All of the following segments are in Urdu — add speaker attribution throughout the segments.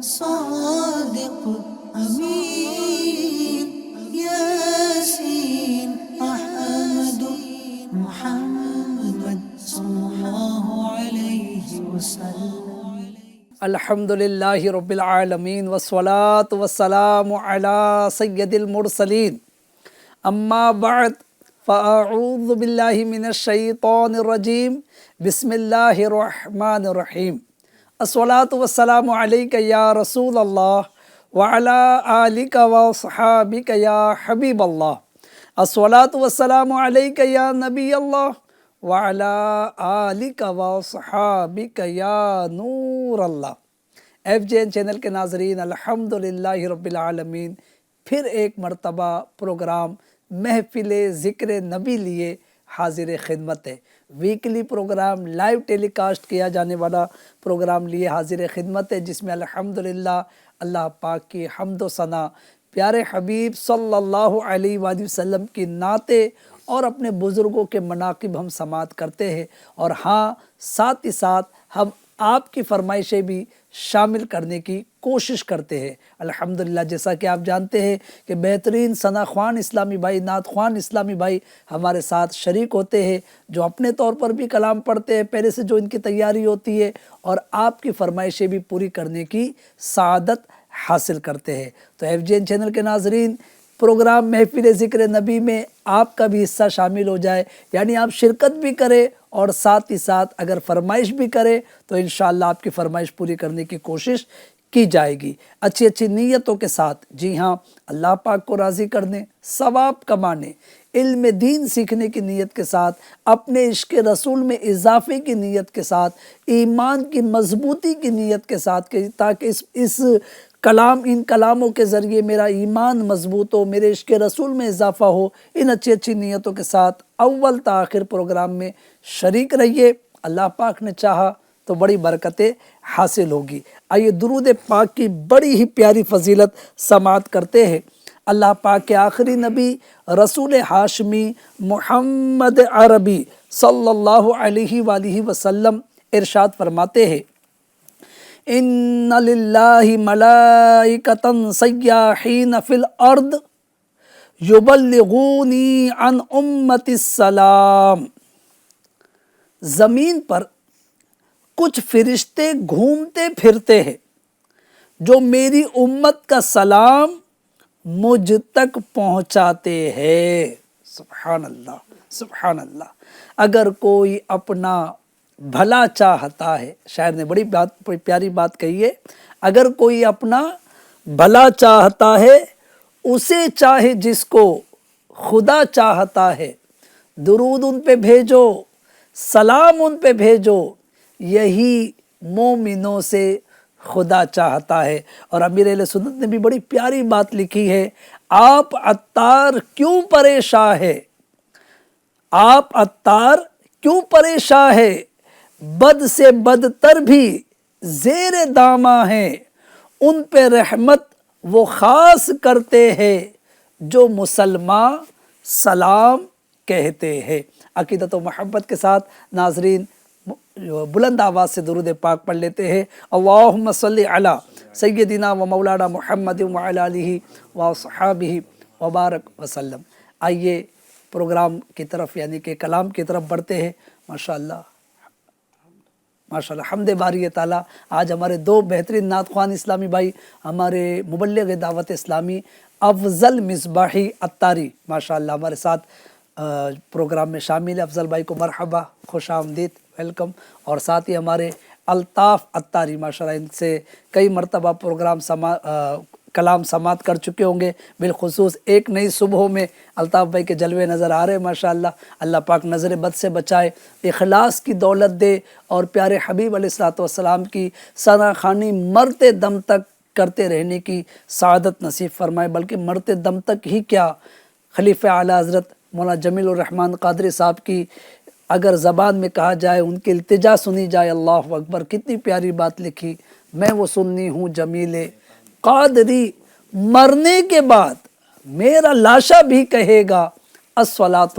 Speaker 1: صادق أمين ياسين أحمد محمد صلى الله عليه وسلم.
Speaker 2: الحمدللہ رب العالمین والصلاة والسلام علی سید المرسلین اما بعد فاعوذ باللہ من الشیطان الرجیم بسم اللہ الرحمن الرحیم. الصلاة والسلام علیک یا رسول اللہ وعلی آلک وصحابک یا حبیب اللہ. الصلاة والسلام علیک یا نبی اللہ وعلی آلک وصحابک یا نور اللہ. ایف جے این چینل کے ناظرین، الحمدللہ رب العالمین پھر ایک مرتبہ پروگرام محفل ذکر نبی لیے حاضر خدمت ہے. ویکلی پروگرام لائیو ٹیلی کاسٹ کیا جانے والا پروگرام لیے حاضر خدمت ہے، جس میں الحمدللہ اللہ پاک کی حمد و ثنا، پیارے حبیب صلی اللہ علیہ وآلہ وسلم کی نعتیں اور اپنے بزرگوں کے مناقب ہم سماعت کرتے ہیں، اور ہاں ساتھ ہی ساتھ ہم آپ کی فرمائشیں بھی شامل کرنے کی کوشش کرتے ہیں. الحمدللہ جیسا کہ آپ جانتے ہیں کہ بہترین ثنا خوان اسلامی بھائی، نعت خوان اسلامی بھائی ہمارے ساتھ شریک ہوتے ہیں، جو اپنے طور پر بھی کلام پڑھتے ہیں پہلے سے جو ان کی تیاری ہوتی ہے، اور آپ کی فرمائشیں بھی پوری کرنے کی سعادت حاصل کرتے ہیں. تو ایف جے این چینل کے ناظرین، پروگرام محفل ذکر نبی میں آپ کا بھی حصہ شامل ہو جائے، یعنی آپ شرکت بھی کریں اور ساتھ ہی ساتھ اگر فرمائش بھی کریں تو انشاءاللہ آپ کی فرمائش پوری کرنے کی کوشش کی جائے گی، اچھی اچھی نیتوں کے ساتھ. جی ہاں، اللہ پاک کو راضی کرنے، ثواب کمانے، علم دین سیکھنے کی نیت کے ساتھ، اپنے عشق رسول میں اضافے کی نیت کے ساتھ، ایمان کی مضبوطی کی نیت کے ساتھ، کہ تاکہ اس ان کلاموں کے ذریعے میرا ایمان مضبوط ہو، میرے عشق رسول میں اضافہ ہو، ان اچھی اچھی نیتوں کے ساتھ اول تا آخر پروگرام میں شریک رہیے. اللہ پاک نے چاہا تو بڑی برکتیں حاصل ہوگی. آئیے درود پاک کی بڑی ہی پیاری فضیلت سماعت کرتے ہیں. اللہ پاک کے آخری نبی رسول ہاشمی محمد عربی صلی اللہ علیہ وآلہ وسلم ارشاد فرماتے ہیں: ان للہ ملائکۃ سیاحین فی الارض یبلغونی عن امتی السلام. زمین پر کچھ فرشتے گھومتے پھرتے ہیں جو میری امت کا سلام مجھ تک پہنچاتے ہیں. سبحان اللہ، سبحان اللہ. اگر کوئی اپنا بھلا چاہتا ہے، شاعر نے بڑی پیاری بات کہی ہے، اگر کوئی اپنا بھلا چاہتا ہے اسے چاہے جس کو خدا چاہتا ہے، درود ان پہ بھیجو، سلام ان پہ بھیجو، یہی مومنوں سے خدا چاہتا ہے. اور امیر اہل سنت نے بھی بڑی پیاری بات لکھی ہے: آپ عطار کیوں پریشاں ہے، آپ عطار کیوں پریشاں ہے، بد سے بدتر بھی زیر داماں ہیں، ان پہ رحمت وہ خاص کرتے ہیں جو مسلمان سلام کہتے ہیں. عقیدت و محبت کے ساتھ ناظرین بلند آواز سے درود پاک پڑھ لیتے ہیں: اللہم صلی علی سیدنا و مولانا محمد وعلی آلہ وصحابہ وبارک وسلم. آئیے پروگرام کی طرف یعنی کہ کلام کی طرف بڑھتے ہیں. ماشاءاللہ ماشاءاللہ، حمد باری تعالیٰ. آج ہمارے دو بہترین نعت خوان اسلامی بھائی، ہمارے مبلغ دعوت اسلامی افضل مصباحی عطاری ماشاءاللہ ہمارے ساتھ پروگرام میں شامل ہے. افضل بھائی کو مرحبا، خوش آمدید، ویلکم. اور ساتھ ہی ہمارے الطاف عطاری ماشاءاللہ، ان سے کئی مرتبہ کلام سماعت کر چکے ہوں گے. بالخصوص ایک نئی صبحوں میں الطاف بھائی کے جلوے نظر آ رہے ہیں ماشاءاللہ. اللہ پاک نظر بد سے بچائے، اخلاص کی دولت دے، اور پیارے حبیب علیہ السلام کی ثنا خوانی مرتے دم تک کرتے رہنے کی سعادت نصیب فرمائے. بلکہ مرتے دم تک ہی کیا، خلیفہ اعلیٰ حضرت مولانا جمیل الرحمن قادری صاحب کی اگر زبان میں کہا جائے، ان کی التجا سنی جائے، اللہ اکبر، کتنی پیاری بات لکھی: میں وہ سننی ہوں جمیل قادری، مرنے کے بعد میرا لاشا بھی کہے گا الصلاۃ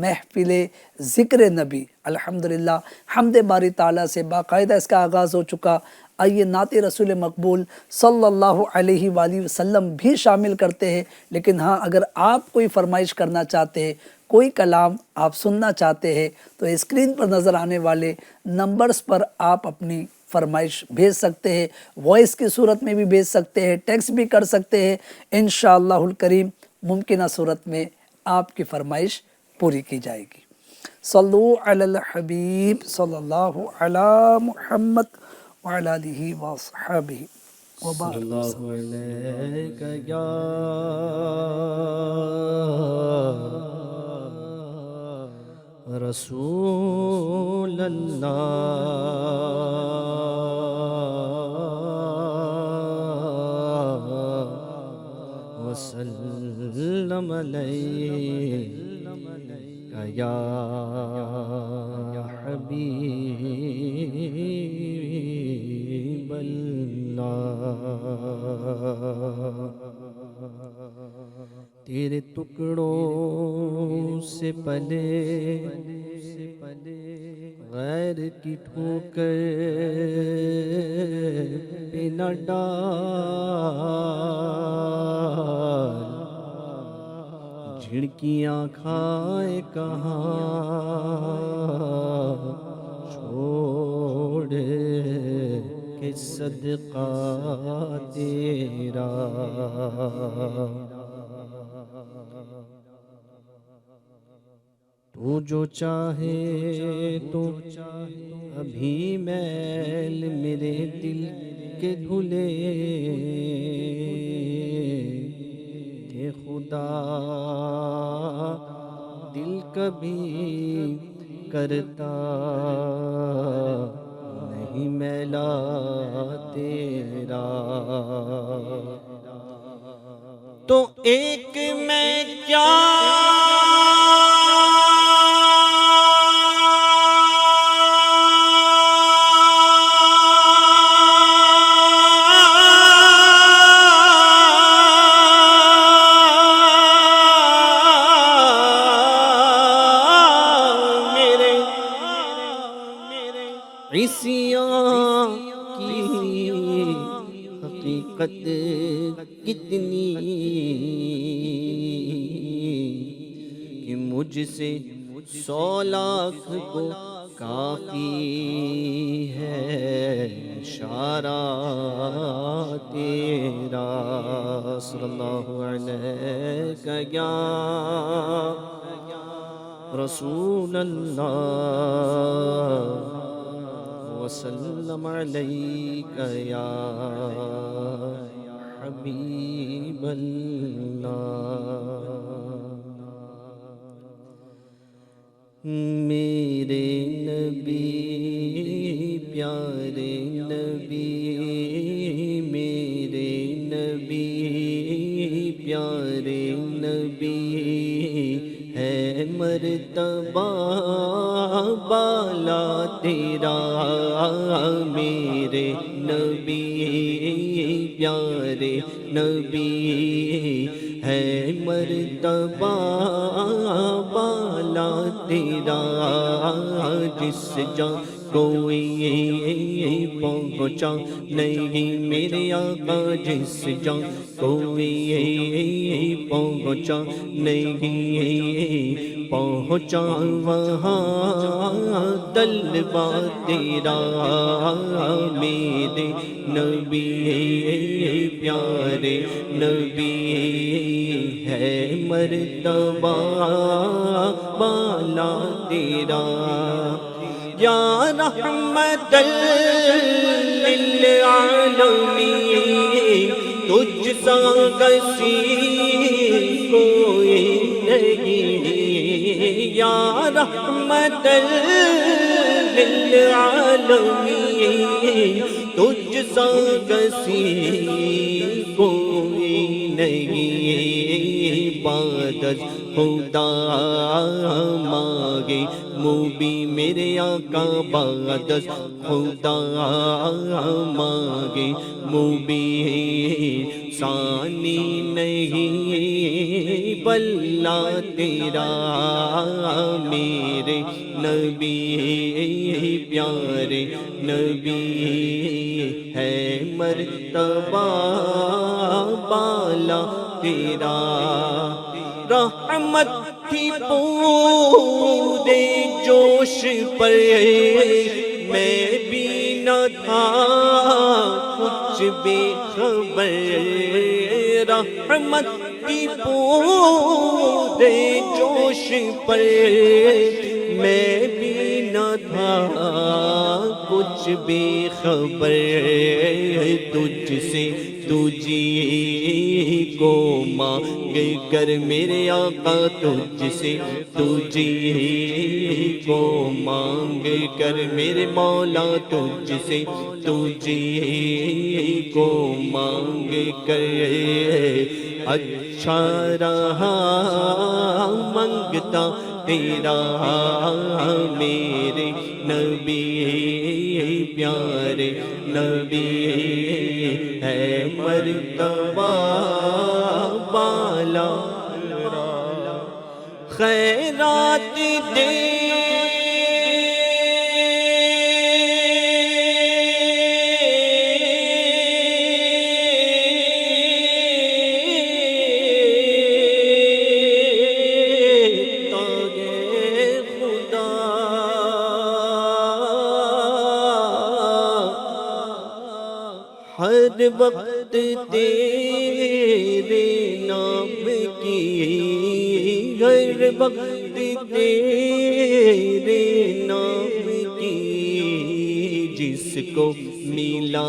Speaker 2: محفل ذکر نبی الحمدللہ حمد باری تعالیٰ سے باقاعدہ اس کا آغاز ہو چکا۔ آئیے نعت رسول مقبول صلی اللہ علیہ وآلہ وسلم بھی شامل کرتے ہیں، لیکن ہاں اگر آپ کوئی فرمائش کرنا چاہتے ہیں، کوئی کلام آپ سننا چاہتے ہیں تو اسکرین پر نظر آنے والے نمبرز پر آپ اپنی فرمائش بھیج سکتے ہیں، وائس کی صورت میں بھی بھیج سکتے ہیں، ٹیکسٹ بھی کر سکتے ہیں۔ انشاءاللہ الکریم ممکنہ صورت میں آپ کی فرمائش پوری کی جائے گی۔ صلو علی الحبیب صلی اللہ علی محمد وعلی آلہ وصحبہ وبارک۔
Speaker 3: اللہ علیک یا رسول اللہ وسلم علیک یا حبیب اللہ۔ تیرے ٹکڑوں سے پلے غیر کی ٹھوکر پہ نہ ڈال، جھڑکیاں کھائے کہاں چھوڑ کے صدقہ تیرا۔ تو جو چاہے تو ابھی میل میرے دل کے دھلے، کہ خدا دل کبھی کرتا نہیں میلا تیرا۔ تو ایک میں کیا عیسیاں کی حقیقت کتنی کہ مجھ سے 100 لاکھ کو کافی ہے اشارہ تیرا۔ صلی اللہ علیہ یا رسول اللہ وسلم علیک یا حبیب اللہ۔ میرے نبی پیارے نبی، میرے نبی پیارے نبی، ہے مرتبہ بالا تیرا۔ میرے نبی پیارے نبی، ہے مرتبہ بالا تیرا۔ جس جا کوئی پہنچا نہیں میرے آقا، جس جا کوئی پہنچا نہیں پہنچا وہاں طلبہ تیرا۔ میرے نبی پیارے نبی، ہے مرتبہ بالا تیرا۔ یا رحمت للعالمین، تجھ سا کسی کوئی نہیں۔ یا رحمت للعالمین، تجھ سا کسی کوئی نہیں۔ بعد از خدا مانگے موبی میرے آقا، بعد از خدا مانگے موبی ثانی نہیں بلّا تیرا میرے نبی پیارے نبی ہے مرتبہ بالا تیرا رحمت تھی پورے جوش پر میں بھی نہ تھا کچھ بے خبر رحمت کی پورے جوش پر میں بھی نہ تھا کچھ بے خبر تجھ سے تجھی کو مانگ کر میرے آقا تجھ سے تجھی کو مانگ کر میرے مولا تجھ سے تجھی کو مانگ کر اچھا رہا منگتا تیرا میرے نبی پیارے نبی ہے مرتبہ بالا خیرات دے ہر وقت تیرے نام کی ہر وقت تیرے نام کی جس کو ملا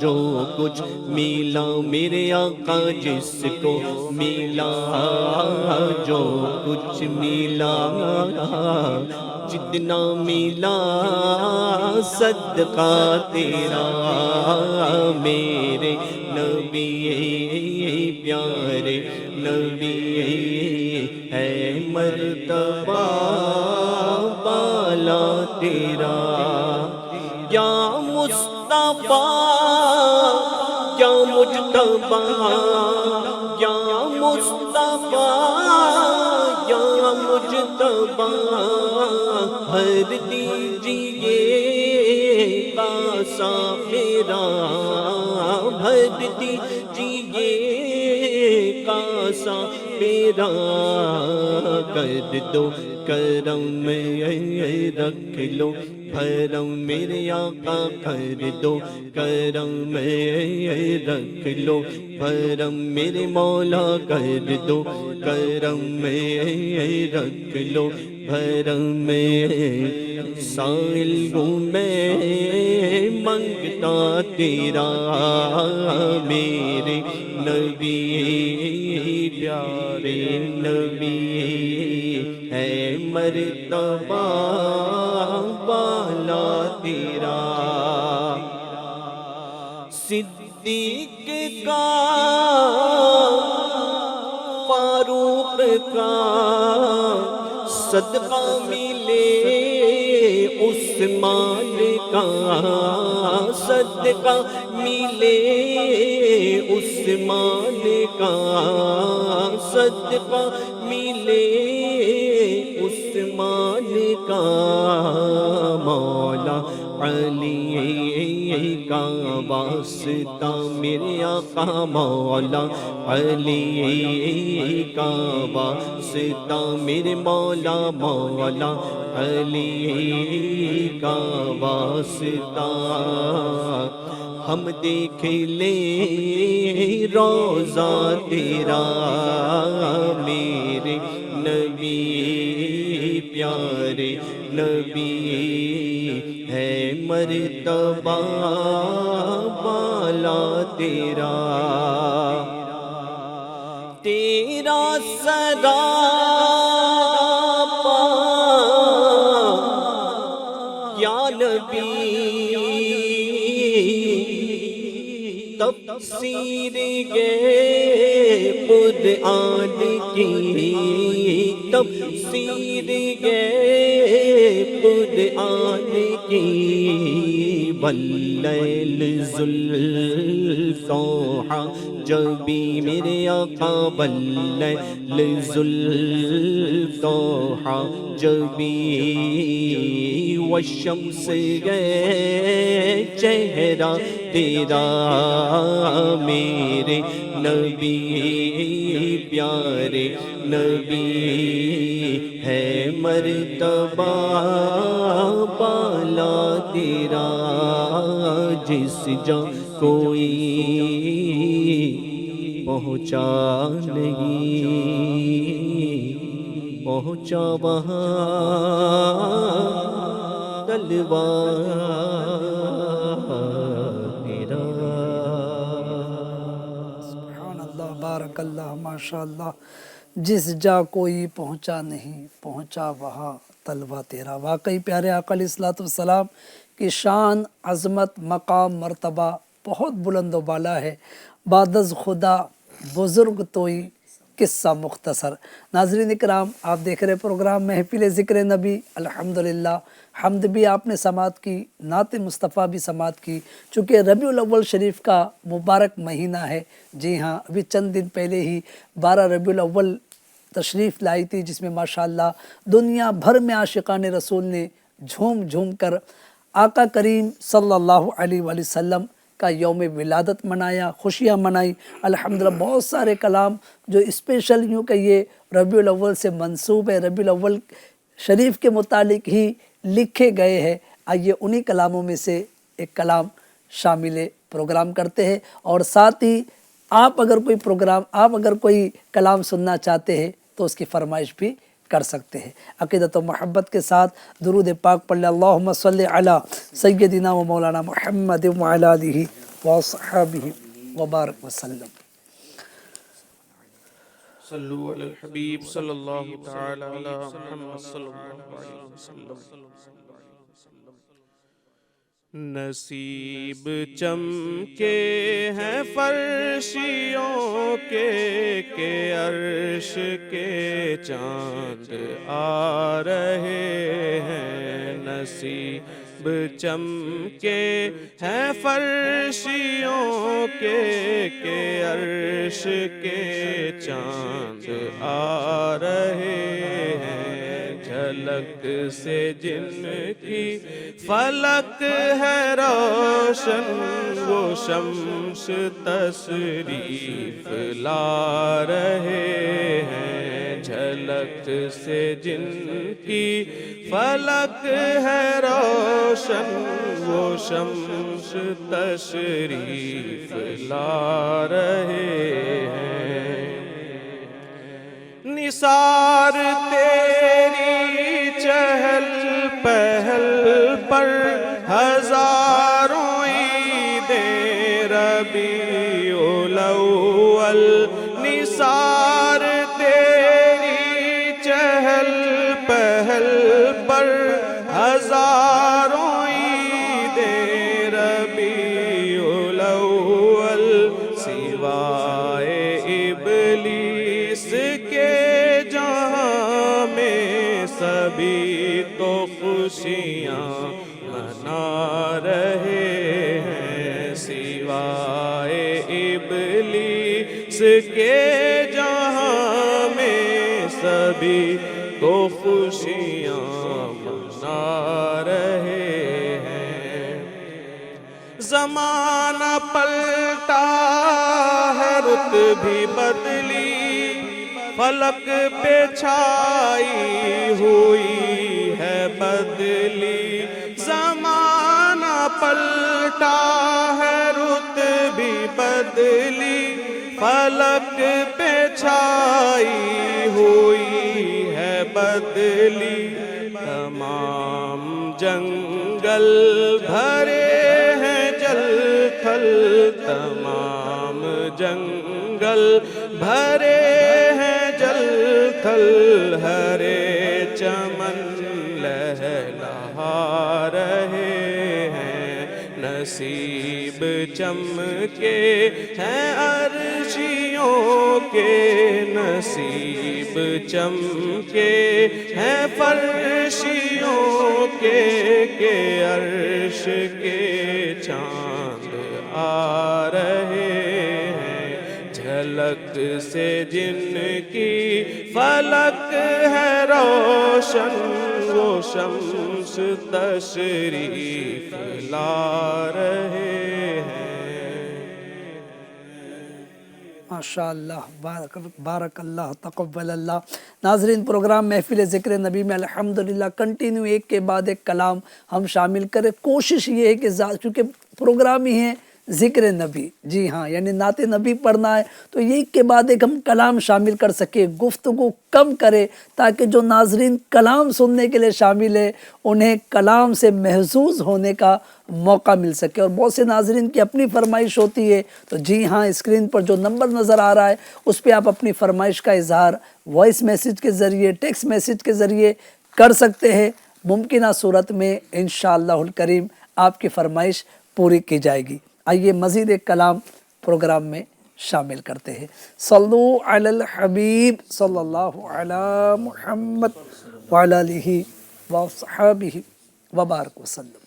Speaker 3: جو کچھ ملا میرے آقا جس کو ملا جو کچھ ملا جتنا ملا صدقہ تیرا میرے نبی پیارے نبی ہے مرتبہ بالا تیرا یا مصطفیٰ یا مجتبیٰ یا مصطفیٰ یا مجتبیٰ ہر دیجیے کاسا میرا بھر دیجیے کاسا میرا کر دو کرم میں رکھ لو بھرم میرے آقا کر دو کرم میں رکھ لو بھرم میرے مولا کر دو کرم میں رکھ لو بھرم میں سائل ہوں میں منگتا تیرا میرے نبی پیارے نبی ہے مرتبہ بالا تیرا صدیق کا فاروق کا صدقہ ملے عثمان کا صدقہ ملے عثمان کا صدقہ ملے عثمان کا مولا علی کا واسطہ میرے آقا مولا علی کا واسطہ میرے مولا مولا علی کا واسطہ ہم دیکھ لیں روضہ تیرا میرے نبی پیارے نبی ہے مرتبہ بالا تیرا تیرا سراپا یا نبی تفسیر گئے قرآن کی تفسیر گئے قرآن کی واللیل ذوالفقار ضحا جب بھی میرے آقا واللیل ضحا جب بھی والشمس گئے چہرہ تیرا میرے نبی پیارے نبی ہے مرتبہ بالا تیرا جس جا کوئی پہنچا نہیں پہنچا وہاں طلبہ تیرا
Speaker 2: سبحان اللہ بارک اللہ ماشاء اللہ جس جا کوئی پہنچا نہیں پہنچا وہاں طلبہ تیرا واقعی پیارے آقا علیہ الصلوۃ والسلام کی شان عظمت مقام مرتبہ بہت بلند و بالا ہے بعد از خدا بزرگ توئی قصہ مختصر ناظرین اکرام آپ دیکھ رہے پروگرام محفل ذکر نبی الحمدللہ حمد بھی آپ نے سماعت کی نعت مصطفیٰ بھی سماعت کی چونکہ ربیع الاول شریف کا مبارک مہینہ ہے جی ہاں ابھی چند دن پہلے ہی 12 ربیع الاول تشریف لائی تھی جس میں ماشاءاللہ دنیا بھر میں عاشقان رسول نے جھوم جھوم کر آقا کریم صلی اللہ علیہ وآلہ وسلم کا یوم ولادت منایا خوشیاں منائی الحمدللہ بہت سارے کلام جو اسپیشل یوں کہ یہ ربیع الاول سے منسوب ہے ربیع الاول شریف کے متعلق ہی لکھے گئے ہیں آئیے انہی کلاموں میں سے ایک کلام شامل پروگرام کرتے ہیں اور ساتھ ہی آپ اگر کوئی کلام سننا چاہتے ہیں تو اس کی فرمائش بھی کر سکتے ہیں عقیدت و محبت کے ساتھ درود پاک پڑھ لیں اللہم صلی علی سیدنا و مولانا محمد وعلی آلہ وصحبہ وبارک وسلم
Speaker 4: صلو علی الحبیب صلی اللہ تعالی علی محمد صلی اللہ علیہ وسلم نصیب چمکے ہیں فرشیوں کے کہ عرش کے چاند آ رہے ہیں نصیب چمکے ہیں فرشیوں کے کہ عرش کے چاند آ رہے ہیں جھلک سے جن کی فلک ہے روشن وہ شمس تشریف لا رہے ہیں جھلک سے جن کی فلک ہے روشن وہ شمس تشریف لا رہے ہیں نثار تیری چہل پہل پر ہزاروں عیدیں ربیع الاول نثار تیری چہل پہل پر ہزاروں عیدیں ربیع الاول سوائے ابلیس کے جہاں میں سبھی تو خوشیاں منا رہے ہیں سوائے ابلیس کے جہاں میں سبھی تو خوشیاں منا رہے ہیں زمانہ پلٹا ہے رت بھی بدلی فلک پہ چھائی ہوئی ہے بدلی زمانہ پلٹا ہے رت بھی بدلی فلک پہ چھائی ہوئی ہے بدلی تمام جنگل بھرے ہیں جل تھل تمام جنگل بھرے ہیں جل تھل ہرے چمن لہلہا رہے ہیں نصیب چمکے ہیں عرشیوں کے نصیب چمکے ہیں فرشیوں کے کہ عرش کے چاند آ رہے جھلک سے جن کی فلک ہے روشن، وہ شمس تشریف لا رہے ہیں۔
Speaker 2: ماشاء اللہ، بارک اللہ، تقبل اللہ۔ ناظرین، پروگرام محفل ذکر نبی میں الحمدللہ کنٹینیو ایک کے بعد ایک کلام ہم شامل کریں۔ کوشش یہ ہے کہ کیونکہ پروگرام ہی ہے ذکر نبی، جی ہاں، یعنی نعت نبی پڑھنا ہے تو ایک کے بعد ایک ہم کلام شامل کر سکیں، گفتگو کم کرے، تاکہ جو ناظرین کلام سننے کے لیے شامل ہے انہیں کلام سے محظوظ ہونے کا موقع مل سکے۔ اور بہت سے ناظرین کی اپنی فرمائش ہوتی ہے، تو جی ہاں، اسکرین پر جو نمبر نظر آ رہا ہے اس پہ آپ اپنی فرمائش کا اظہار وائس میسیج کے ذریعے، ٹیکسٹ میسیج کے ذریعے کر سکتے ہیں۔ ممکنہ صورت میں انشاءاللہ الکریم آپ کی فرمائش پوری کی جائے گی۔ آئیے مزید ایک کلام پروگرام میں شامل کرتے ہیں۔ صلو علی الحبیب صلی اللہ علی محمد وعلی آلہ وصحبہ وبارک وسلم۔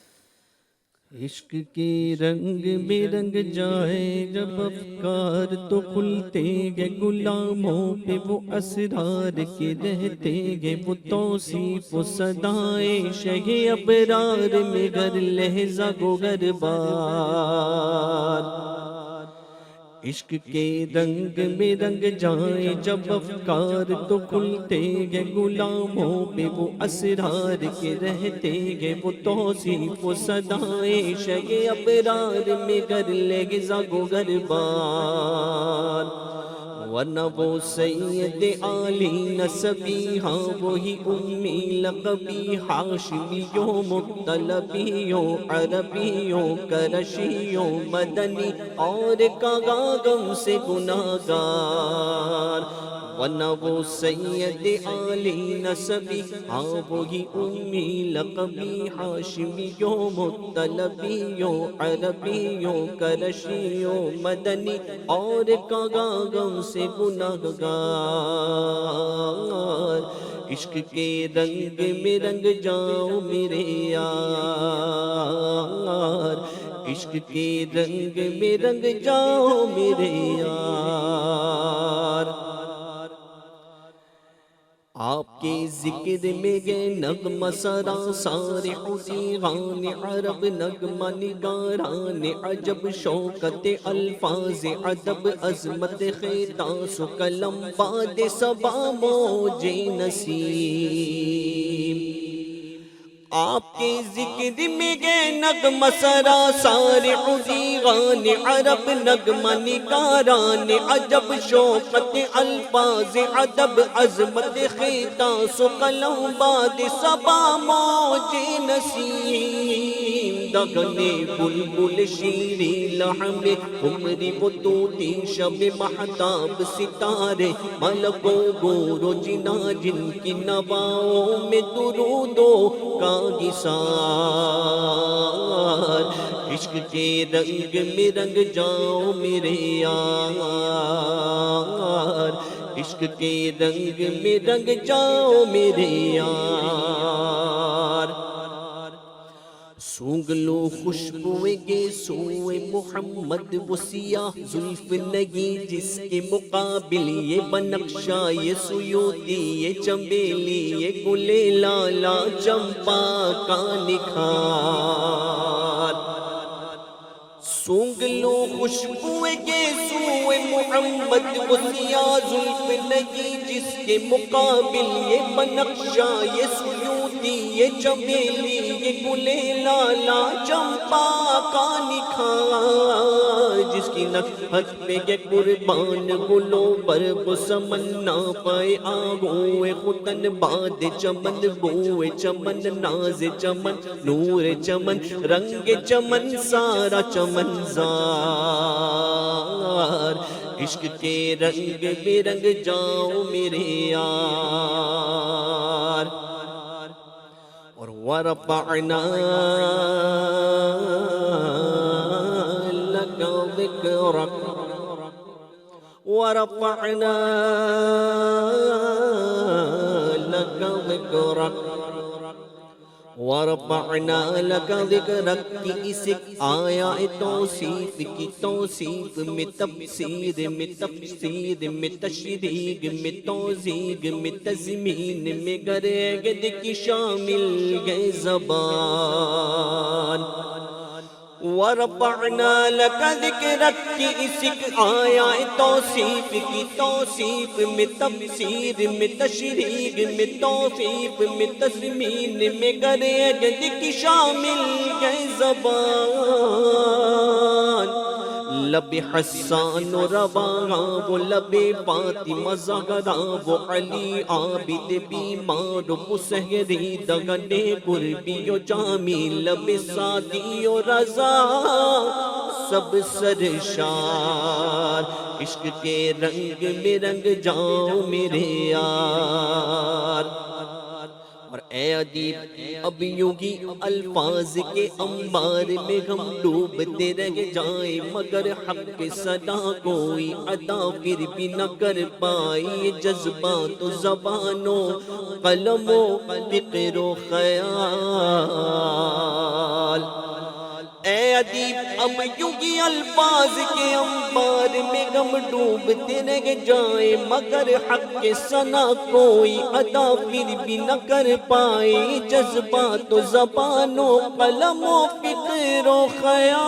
Speaker 3: عشق کے رنگ میں رنگ جائے جب افکار تو کھلتے گے، غلاموں پہ وہ اسرار کے رہتے گے، وہ توصیف و صدائیں شہ ابرار میں گر لہجہ گو گر بار۔ عشق کے رنگ میں رنگ جائیں جب افکار تو کھلتے گے، غلاموں پہ وہ اسرار کے رہتے گے، وہ توصیف و صدائیں شہ ابرار میں گر لہجہ گو گر بار۔ ورنہ وہ سید عالی نسبی، ہاں وہی امی لقبی، ہاشمیوں مطلبیوں عربیوں کرشیوں مدنی اور کاغم سے گناہگار۔ ورنہ وہ سید عالی نسبی، ہاں وہی امی لقبی، ہاشمیوں مطلبیوں عربیوں کرشیوں مدنی اور کاغم سے گناہگار۔ عشق کے رنگ میں رنگ جاؤ میرے یار، عشق کے رنگ میں رنگ جاؤ میرے یار۔ آپ کے ذکر میں گئے نغمہ سرا سارے حسیغان عرب، نغمہ نگاران عجب، شوکت الفاظ ادب، عظمت خطاس و قلم باد صبا موج نسیم۔ آپ کے ذکر میں گئے نغمہ سرا سارے حسیغان عرب، نغمہ نگاران عجب، شوکت الفاظ ادب، عظمت خطاس و قلم باد صبا موج نسیم۔ دغنے بلبل شیریں لحم عمری وہ طوطی شب مہتاب ستارے، ملک و گور و جنا جن کی نواؤں میں درود و کاغسار۔ عشق کے رنگ میں رنگ جاؤ میرے یار، عشق کے رنگ میں رنگ جاؤ میرے یار۔ سونگ لو خوشبوئے گیسوئے محمد، وہ سیاہ زلف نہیں جس کے مقابل یہ بنقشہ، یہ سیوتی، یہ چنبیلی، یہ گل لالا چمپا کا نکھار۔ سونگ لو خوشبوئے گیسوئے محمد، وہ سیاہ زلف نہیں جس کے مقابل یہ بنقشہ، یہ سیوتی، یہ چنبیلی، یہ گل لالا چمپا کا نکھار۔ جس کی نکہت پہ یہ قربان گلوں پر وہ سمنا پائے، آگوئے ختن باد چمن، بوئے چمن، ناز چمن، نور چمن، رنگ چمن، سارا چمن زار۔ عشق کے رنگ میں رنگ جاؤ میرے یار۔ اور ورفعنا لك ذكرك، ورفعنا لك ذكرك، ورفعنا لك ذکرک کی اس ایک آیا توصیف کی توصیف میں تفسیر میں تفسیر میں تشریح میں توضیح میں تضمین میں گرگد کی شامل گئے زبان ورفعنا لك ذکرک کی اس ایک آیا توصیف کی توصیف میں تفسیر میں تشریح میں توصیف میں تضمین میں گرگد کی شامل گئے زبان لب حسان و رواں وہ لب فاطمہ زہرا وہ علی عابد بیمار و مسحری دگنے قربی و جامی لب سعدی و رضا سب سرشار عشق کے رنگ میں رنگ جاؤ میرے یار اور اے ادیب اب یوں ہی الفاظ کے انبار میں ہم ڈوبتے رہ جائیں مگر حق صدا کوئی ادا پھر بھی نہ کر پائی جذبات و زبانوں قلم و فکر و خیال اے ادیب اب یوں ہی الفاظ کے انبار میں ہم ڈوبتے رہ جائیں مگر حق ثنا کوئی ادا پھر بھی نہ کر پائے جذبات و زبان و قلم و فکر و خیال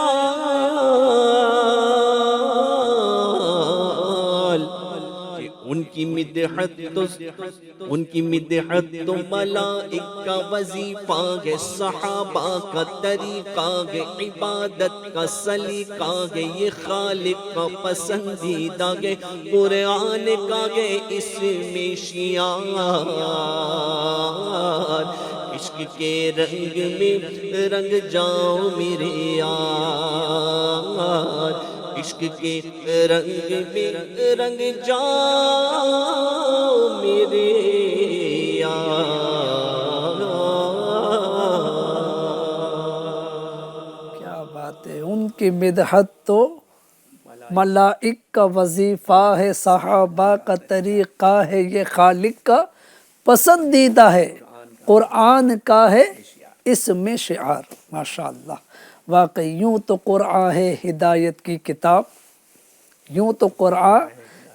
Speaker 3: ان کی مدحت تو ملائک کا وظیفہ ہے صحابہ کا طریقہ ہے عبادت کا سلیقہ ہے یہ خالق کا پسندیدہ ہے قرآن کا ہے اس میں شعار عشق کے رنگ میں رنگ جاؤ میرے یار عشق کے رنگ میں رنگ جاؤ میرے یار
Speaker 2: کیا بات ہے. ان کی مدحت تو ملائک کا وظیفہ ہے صحابہ کا طریقہ ہے یہ خالق کا پسندیدہ ہے قرآن کا ہے اس میں شعار. ماشاءاللہ واقعی یوں تو قرآن ہے ہدایت کی کتاب یوں تو قرآن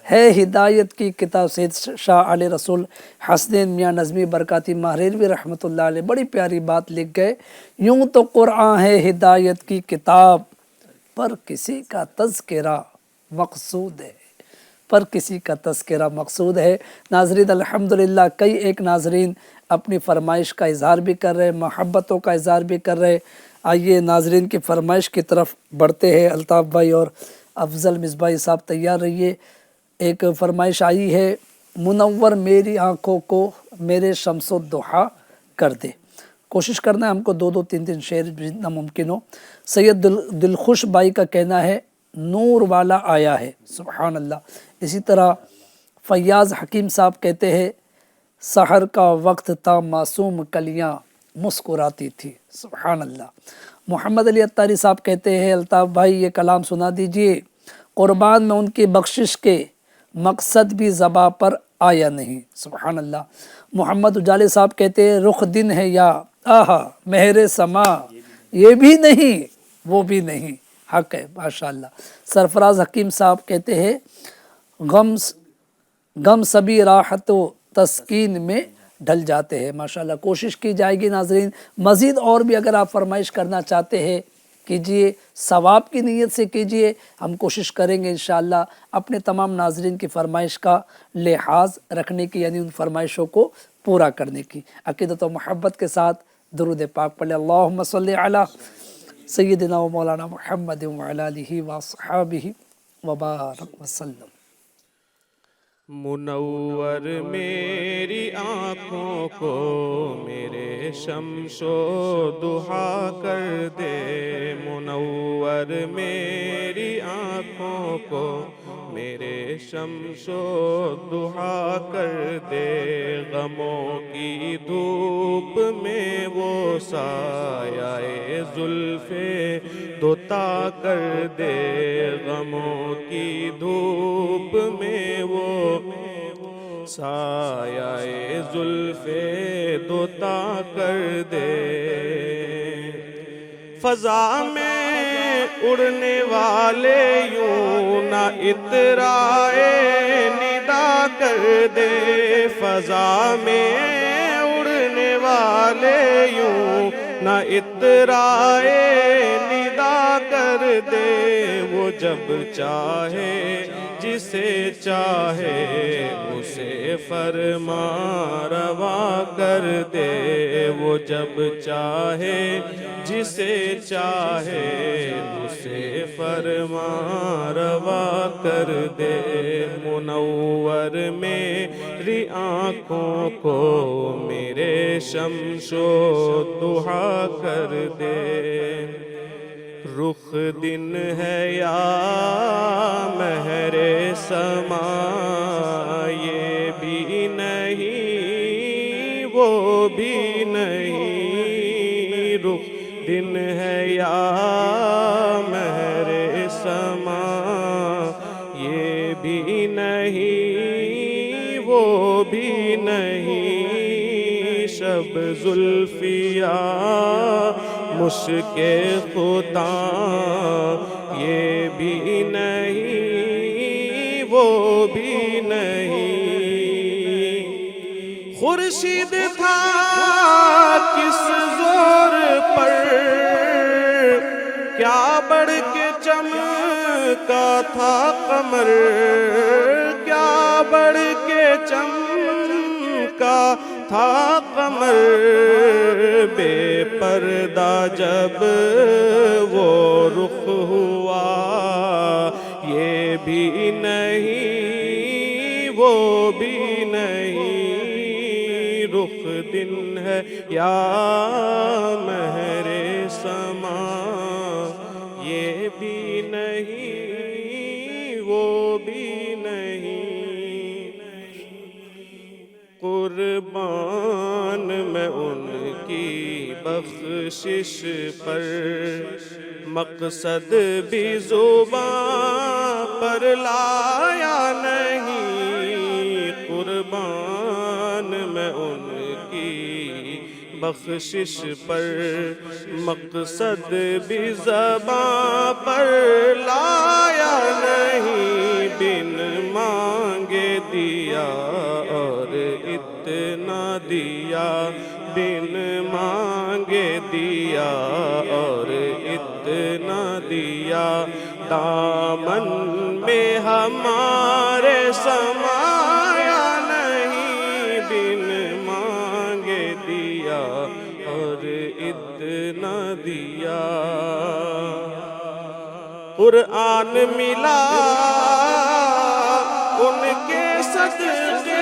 Speaker 2: ہے ہدایت کی کتاب. سید شاہ علی رسول حسنین میاں نظمی برکاتی مہریروی رحمۃ اللہ علیہ بڑی پیاری بات لکھ گئے. یوں تو قرآن ہے ہدایت کی کتاب پر کسی کا تذکرہ مقصود ہے پر کسی کا تذکرہ مقصود ہے. ناظرین الحمدللہ کئی ایک ناظرین اپنی فرمائش کا اظہار بھی کر رہے محبتوں کا اظہار بھی کر رہے. آئیے ناظرین کی فرمائش کی طرف بڑھتے ہیں. الطاف بھائی اور افضل مصباحی صاحب تیار رہیے. ایک فرمائش آئی ہے منور میری آنکھوں کو میرے شمس و ضحیٰ کر دے. کوشش کرنا ہے ہم کو 2-2 3-3 شعر جتنا ممکن ہو. سید دلخوش بھائی کا کہنا ہے نور والا آیا ہے. سبحان اللہ. اسی طرح فیاض حکیم صاحب کہتے ہیں سحر کا وقت تھا معصوم کلیاں مسکراتی تھی. سبحان اللہ. محمد علی اتاری صاحب کہتے ہیں الطاف بھائی یہ کلام سنا دیجئے قربان میں ان کی بخشش کے مقصد بھی زباں پر آیا نہیں. سبحان اللہ. محمد اجالے صاحب کہتے ہیں رخ دن ہے یا آہا مہر سما یہ بھی نہیں وہ بھی نہیں حق ہے. ماشاءاللہ. سرفراز حکیم صاحب کہتے ہیں غم سبھی راحت و تسکین میں ڈھل جاتے ہیں. ماشاءاللہ. کوشش کی جائے گی ناظرین مزید اور بھی اگر آپ فرمائش کرنا چاہتے ہیں کیجئے ثواب کی نیت سے کیجئے. ہم کوشش کریں گے انشاءاللہ اپنے تمام ناظرین کی فرمائش کا لحاظ رکھنے کی یعنی ان فرمائشوں کو پورا کرنے کی. عقیدت و محبت کے ساتھ درود پاک پڑھیں. اللہم صلی علی سیدنا و مولانا محمد وعلی آلہ واصحابہ وبارک وسلم.
Speaker 4: منور میری آنکھوں کو میرے شمس و ضحیٰ کر دے. منور میری آنکھوں کو میرے شمس و ضحیٰ کر دے. غموں کی دھوپ میں وہ سایہ زلف دوتا کر دے. غموں کی دھوپ میں وہ سایہ زلف دوتا کر دے فضا میں اڑنے والے یوں نہ اترائے ندا کر دے فضا میں اڑنے والے یوں نہ اترائے ندا کر دے وہ جب چاہے جسے چاہے اسے فرما روا کر دے وہ جب چاہے جسے چاہے اسے فرما روا کر دے منور میری آنکھوں کو میرے شمس و ضحیٰ کر دے رخ دن ہے یا مہر سما یہ بھی نہیں وہ بھی نہیں رخ دن ہے یا مہر سما یہ بھی نہیں وہ بھی نہیں شب زلفیاں مشک خدا یہ بھی نہیں وہ بھی نہیں خورشید تھا کس زور پر کیا بڑھ کے چمکا تھا قمر کیا بڑھ کے چمکا تھا قمر بے پردہ جب وہ رخ ہوا یہ بھی نہیں وہ بھی نہیں رخ دن ہے یا مہر سما یہ بھی نہیں وہ بھی نہیں قربان میں ان کی بخشش پر مقصد بھی زباں پر لایا نہیں قربان میں ان کی بخشش پر مقصد بھی زباں پر لایا نہیں بن مانگے دیا اور اتنا دیا بن مانگے دیا اور اتنا دیا دامن میں ہمارے سمایا نہیں بن مانگے دیا اور اتنا دیا قرآن ملا ان کے صدقے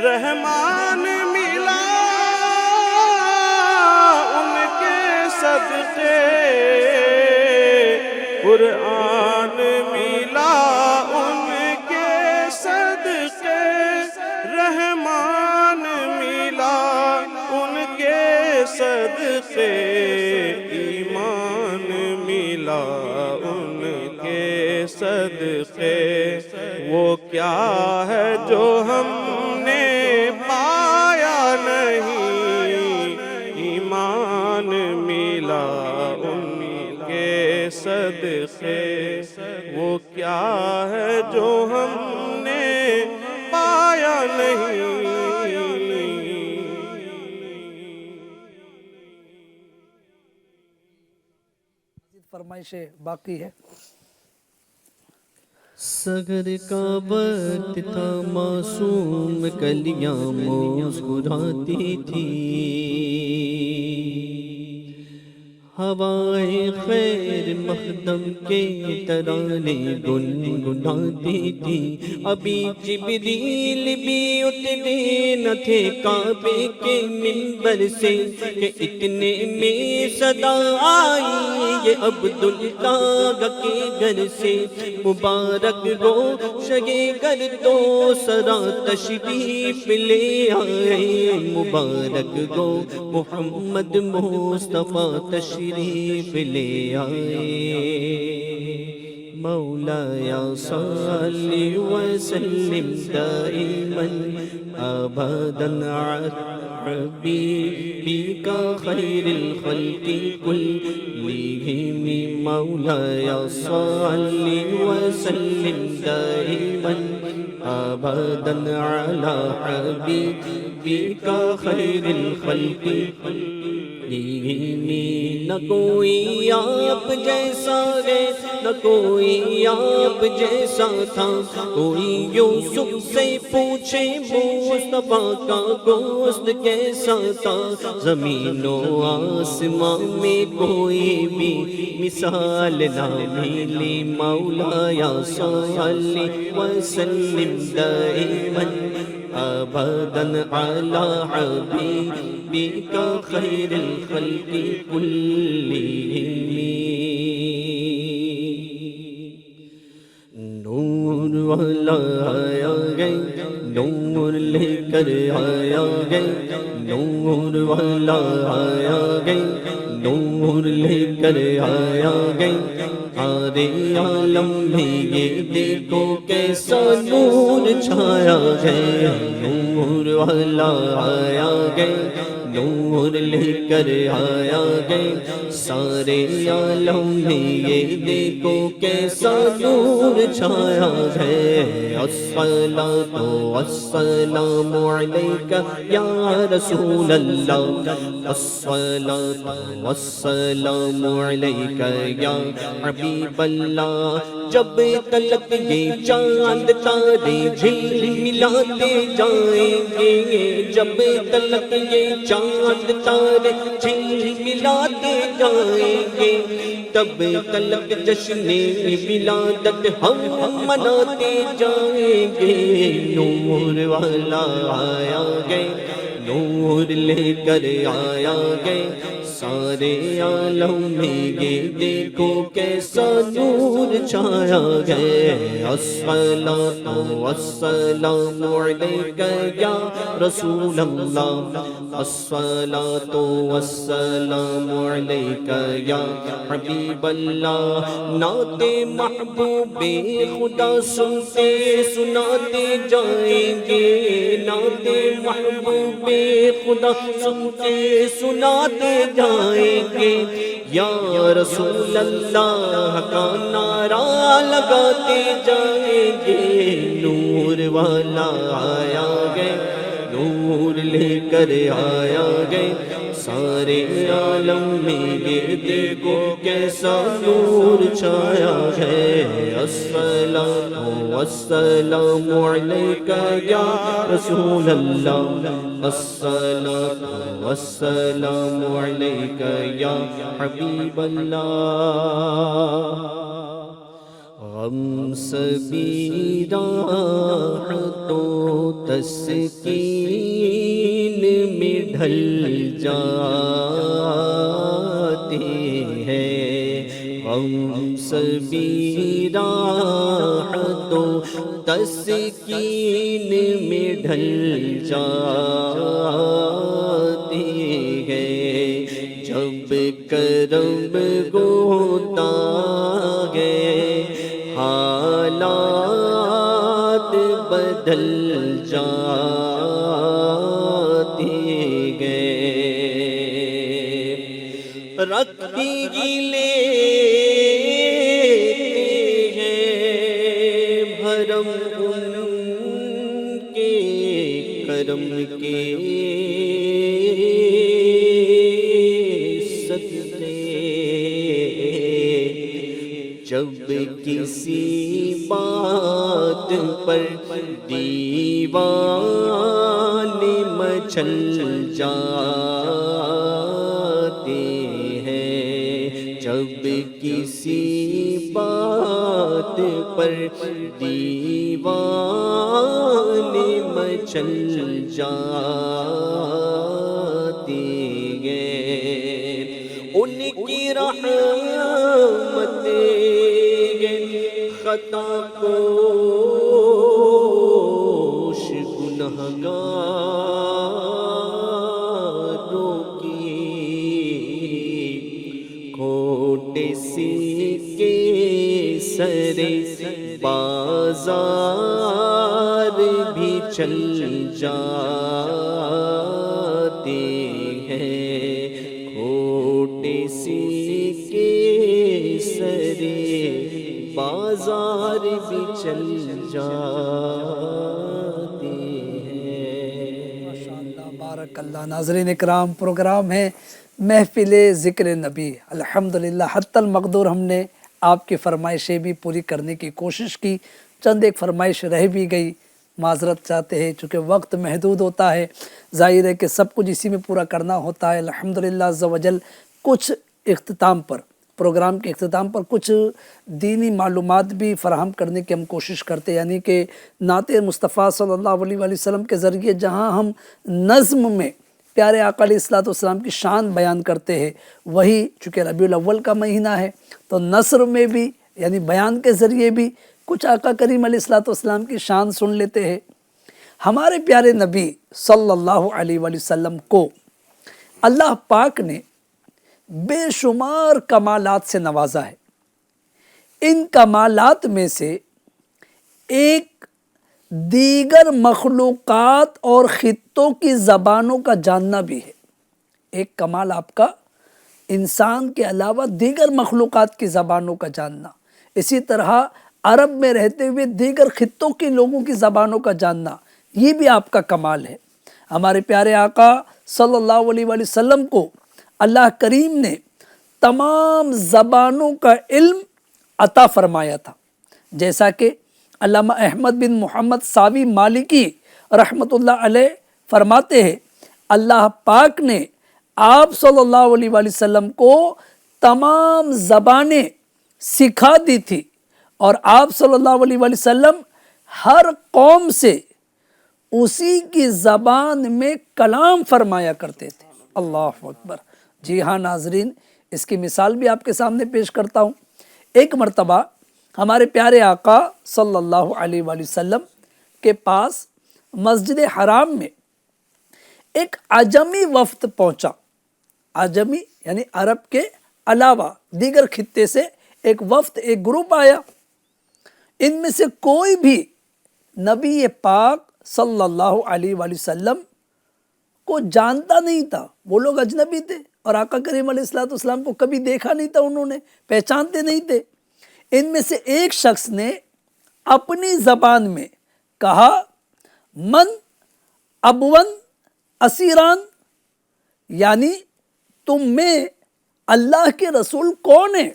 Speaker 4: رحمان ملا ان کے صدقے قرآن ملا ان کے صدقے رحمان ملا ان کے صدقے ایمان ملا ان کے صدقے وہ کیا ہے جو ہم نے پایا نہیں ایمان ملا ان کے صدقے وہ کیا ہے جو ہم نے پایا نہیں
Speaker 2: فرمائشیں باقی ہے
Speaker 3: سحر کا وقت تھا معصوم کلیاں مسکراتی تھی ہوائیں خیر مخدم کے ترانے گنگناتی تھی ابھی جبریل بھی اتنے نہ تھے کعبے کے منبر سے کہ اتنے میں صدا آئی یہ عبداللہ کے گھر سے مبارک روشن گھر تو سرا تشریف لے آئے مبارک گو محمد مصطفیٰ تشریف لے آئے مولاي صل وسلم دائما أبدا على حبيبك خير الخلق كلهم مولاي صل وسلم دائما أبدا على حبيبك خير الخلق نہ کوئی آپ جیسا ہے نہ کوئی آپ جیسا تھا کوئی یوسف سے پوچھے مصطفیٰ کا گوشت کیسا تھا زمین و آسمان میں کوئی بھی مثال نہ ملی مولایا صلی وسلم دائما أبدا على حبيبك خير الخلق كلهم نور والا آیا گئے نور لے کر آیا گئے نور والا آیا گئے نور لے کر آیا گئے سارے عالم میں یہ دیکھو کیسا نور چھایا ہے نور والا آیا گئے نور لے کر آیا گئے سارے عالم میں یہ دیکھو کیسا نور چھایا ہے الصلاۃ والسلام علیک یا رسول اللہ الصلاۃ والسلام علیک یا حبیب اللہ جب تلک یہ چاند تارے جھلملاتے جائیں گے جب تلک یہ چاند تارے جھلملاتے جائیں گے تب تلک جشن ولادت ہم مناتے جائیں گے نور والا آیا گئے نور لے کر آیا گئے سارے عالم میں یہ دیکھو کیسا نور چھایا گئے الصلاۃ والسلام علیک یا رسول اللہ الصلاۃ والسلام علیک یا حبیب اللہ نعت محبوب خدا سنتے سناتے جائیں گے نعت محبوب خدا سنتے سناتے جائیں گے یا رسول اللہ کا نعرہ لگاتے جائیں گے نور والا آیا گئے نور لے کر آیا گئے سارے عالم میں یہ دیکھو کیسا نور چھایا ہے الصلاۃ والسلام علیک یا رسول اللہ الصلاۃ والسلام علیک یا حبیب اللہ غم سبھی راحتوں تسکین میں ڈھل جاتے ہیں غم سبھی راحتوں تسکین میں ڈھل جاتے ہیں جب کرم ہوتا ہے حالات بدل جاتے گئے رکھ بھی لیتے ہیں بھرم ان کے کرم کے جب کسی بات پر دیوانے مچل جاتے ہیں جب کسی بات پر دیوانے مچل جاتے ہیں ان کی رحمتیں خطا کوش گنہگاروں کی کھوٹے سکے سرے بازار بھی چل جاتے ہیں، کھوٹے سکے سرے بازار بھی چل جاتے ہیں۔
Speaker 2: ماشاءاللہ، بارک اللہ۔ ناظرین اکرام، پروگرام ہے محفل ذکر نبی۔ الحمدللہ حتی المقدور ہم نے آپ کی فرمائشیں بھی پوری کرنے کی کوشش کی، چند ایک فرمائش رہ بھی گئی، معذرت چاہتے ہیں چونکہ وقت محدود ہوتا ہے، ظاہر ہے کہ سب کچھ اسی میں پورا کرنا ہوتا ہے۔ الحمدللہ عز و جل کچھ اختتام پر، پروگرام کے اختتام پر کچھ دینی معلومات بھی فراہم کرنے کی ہم کوشش کرتے ہیں، یعنی کہ نعت مصطفیٰ صلی اللہ علیہ وآلہ وسلم کے ذریعے جہاں ہم نظم میں پیارے آقا علیہ السلام کی شان بیان کرتے ہیں، وہی چونکہ ربیع الاول کا مہینہ ہے تو نثر میں بھی یعنی بیان کے ذریعے بھی کچھ آقا کریم علیہ السلام کی شان سن لیتے ہیں۔ ہمارے پیارے نبی صلی اللہ علیہ وآلہ وسلم کو اللہ پاک نے بے شمار کمالات سے نوازا ہے۔ ان کمالات میں سے ایک دیگر مخلوقات اور خطوں کی زبانوں کا جاننا بھی ہے۔ ایک کمال آپ کا انسان کے علاوہ دیگر مخلوقات کی زبانوں کا جاننا، اسی طرح عرب میں رہتے ہوئے دیگر خطوں کے لوگوں کی زبانوں کا جاننا، یہ بھی آپ کا کمال ہے۔ ہمارے پیارے آقا صلی اللہ علیہ وآلہ وسلم کو اللہ کریم نے تمام زبانوں کا علم عطا فرمایا تھا، جیسا کہ علامہ احمد بن محمد ساوی مالکی رحمۃ اللہ علیہ فرماتے ہیں، اللہ پاک نے آپ صلی اللہ علیہ وآلہ وسلم کو تمام زبانیں سکھا دی تھی، اور آپ صلی اللہ علیہ وآلہ وسلم ہر قوم سے اسی کی زبان میں کلام فرمایا کرتے تھے۔ اللہ اکبر۔ جی ہاں ناظرین، اس کی مثال بھی آپ کے سامنے پیش کرتا ہوں۔ ایک مرتبہ ہمارے پیارے آقا صلی اللہ علیہ وآلہ وسلم کے پاس مسجد حرام میں ایک عجمی وفد پہنچا۔ عجمی یعنی عرب کے علاوہ دیگر خطے سے ایک وفد، ایک گروپ آیا۔ ان میں سے کوئی بھی نبی پاک صلی اللہ علیہ وآلہ وسلم کو جانتا نہیں تھا، وہ لوگ اجنبی تھے اور آقا کریم علیہ السلام کو کبھی دیکھا نہیں تھا، انہوں نے پہچانتے نہیں تھے۔ ان میں سے ایک شخص نے اپنی زبان میں کہا، من ابون اسیران، یعنی تم میں اللہ کے رسول کون ہے؟